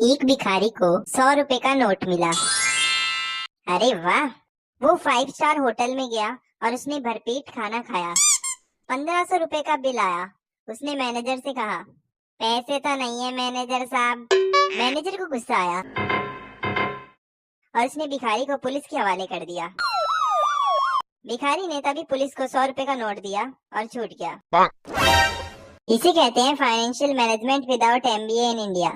एक भिखारी को 100 रुपए का नोट मिला। अरे वाह। वो 5 स्टार होटल में गया और उसने भरपेट खाना खाया। 1500 रुपए का बिल आया। उसने मैनेजर से कहा, पैसे तो नहीं है मैनेजर साहब। मैनेजर को गुस्सा आया और उसने भिखारी को पुलिस के हवाले कर दिया। भिखारी ने तभी पुलिस को 100 रुपए का नोट दिया और छूट गया। इसे कहते हैं financial management without MBA in India.